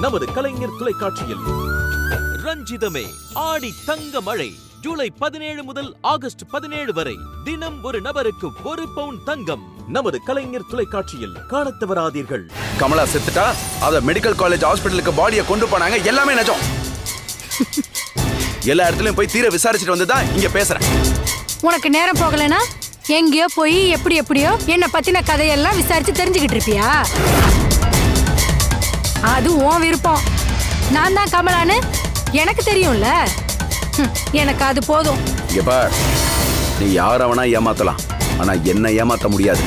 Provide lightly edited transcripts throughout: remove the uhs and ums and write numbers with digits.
நமது கலைஞர் தொலைக்காட்சியில். ரஞ்சிதமே ஆடி தங்க மழை ஜூலை 17 முதல் ஆகஸ்ட் 17 வரை தினம் ஒரு நபருக்கு 1 பவுன் தங்கம். நமது கலைஞர் தொலைக்காட்சியில் காணத் தவறாதீர்கள். கமலா செத்துட்டா, அத மெடிக்கல் காலேஜ் ஹாஸ்பிடலுக்கு பாடியை கொண்டு போனாங்க. எல்லாமே நிஜம். எல்லா இடத்துலயும் போய் தீர விசாரிச்சுட்டு வந்துதான் இங்க பேசுறேன். உனக்கு நேரம் போகலனா எங்கேயோ போய் எப்படியோ என்ன பத்தின கதையெல்லாம் விசாரிச்சு தெரிஞ்சுக்கிட்டு இருப்பியா? அது உன் விருப்பம். நான் தான் கமலான்னு எனக்கு தெரியும்ல. எனக்கு அது போதும். இங்க பார், நீ யாரவனா ஏமாத்தலாம், ஆனா என்ன ஏமாத்த முடியாது.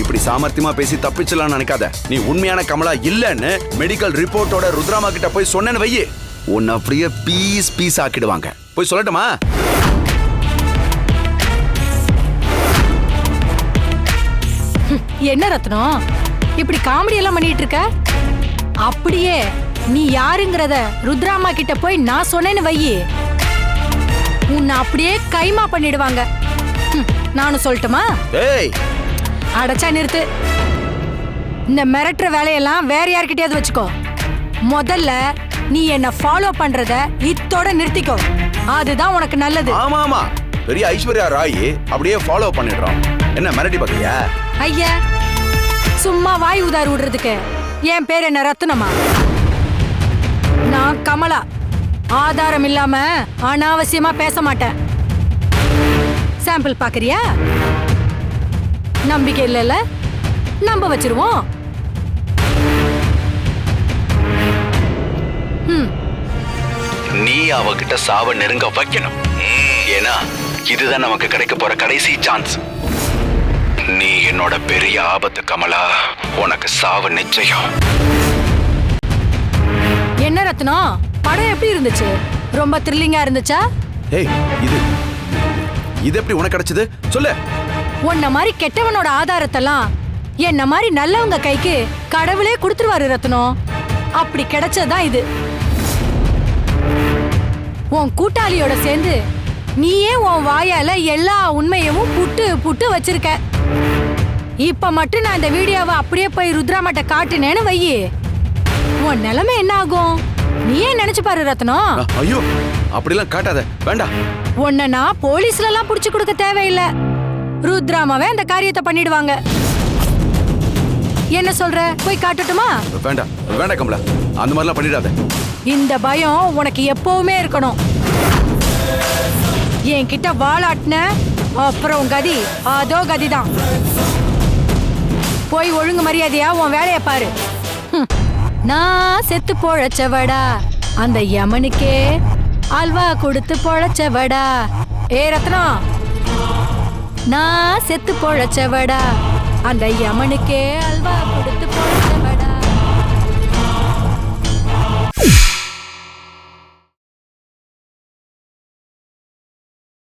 இப்படி சாமர்த்தியமா பேசி தப்பிச்சலாம்னு நினைக்காத. நீ உண்மையான கமலா இல்லன்னு மெடிக்கல் ரிப்போர்ட்டோட ருத்ராமா கிட்ட போய் சொன்னேன்னு வையே, உன்னை அப்படியே பீஸ் ஆக்கிடுவாங்க. போய் சொல்லட்டுமா? என்ன ரத்னம் இப்படி காமெடி எல்லாம் பண்ணிட்டு இருக்க? அப்படியே நீ யாருங்கிறத ருத்ராமா கிட்ட போய் நான் சொன்னேன்னு வையி, உன்னை அப்படியே கைமா பண்ணிடுவாங்க. நானும் சொல்லட்டுமா? அடைச்சா நிறுத்து. இந்த மிரட்டுற வேலையெல்லாம் வேற யார்கிட்டயாவது வச்சுக்கோ. முதல்ல நீ என்ன ஃபாலோ பண்றத இத்தோட நிறுத்திக்கோ. அதுதான் உனக்கு நல்லது. ஆமா, பெரிய ஐஸ்வர்யா ராய் அப்படியே ஃபாலோ பண்ணிடுறோம். என்ன மிரட்டி பாக்கியா? ஐயா, சும்மா வாய் உதார் விடுறதுக்கு என் பேர் என்ன ரத்னமா? நான் கமலா. ஆதாரம் இல்லாம அனாவசியமா பேச மாட்டேன். சாம்பிள் பாக்குறியா? நம்பிக்கை இல்லைல்ல? நம்ப வச்சிருவோம். நீ அவகிட்ட சாவ நெருங்க வைக்கணும். ஏன்னா இதுதான் நமக்கு கிடைக்க போற கடைசி சான்ஸ். நீ என்னோட பெரிய ஆபத்து கமலா. உனக்கு சாவு நிச்சயம். என்ன ரத்னம், படம் எப்படி இருந்துச்சு? ரொம்ப த்ரில்லிங்கா இருந்துச்சா? ஏய், இது எப்படி உனக்கு கிடைச்சது? சொல்லு. உன்ன மாதிரி கெட்டவனோட ஆதாரத்தெல்லாம் என்ன மாதிரி நல்லவங்க கைக்கு கடவுளே கொடுத்துருவாரு ரத்னம். அப்படி கிடைச்சதான் இது. உன் கூட்டாளியோட சேர்ந்து நீயே உன் வாயால எல்லா உண்மையவும் புட்டு வச்சிருக்க. இப்ப மட்டும் நான் இந்த வீடியோவை அப்படியே போய் ருத்ராமாட்ட காட்டுனேன்னு வையி, உன் நிலைமை என்ன ஆகும் நீயே நினைச்சு பாரு ரத்னம். ஐயோ, அப்படிலாம் காட்டாத, வேண்டாம். உன்னை நான் போலீஸ்ல எல்லாம் புடிச்சு கொடுக்க தேவையில்லை. ருத்ராமாவே அந்த காரியத்தை பண்ணிடுவாங்க. என்ன சொல்ற? போய் காட்டட்டுமா? வேண்டாம் கமலா, அந்த மாதிரிலாம் பண்ணிடாத. இந்த பயம் உனக்கு எப்பவுமே இருக்கணும். என்கிட்ட வாளாட்டின அப்புறம் கதி அதோ கதிதான். போய் ஒழுங்கு மரியாதையா உன் வேலைய பாரு. நான் செத்து பொழைச்சவடா, அந்த யமனுக்கே அல்வா கொடுத்து பொழைச்சவடா. ரத்னம், நான் செத்து பொழைச்சவடா, அந்த யமனுக்கே அல்வா கொடுத்து பொழைச்சவடா.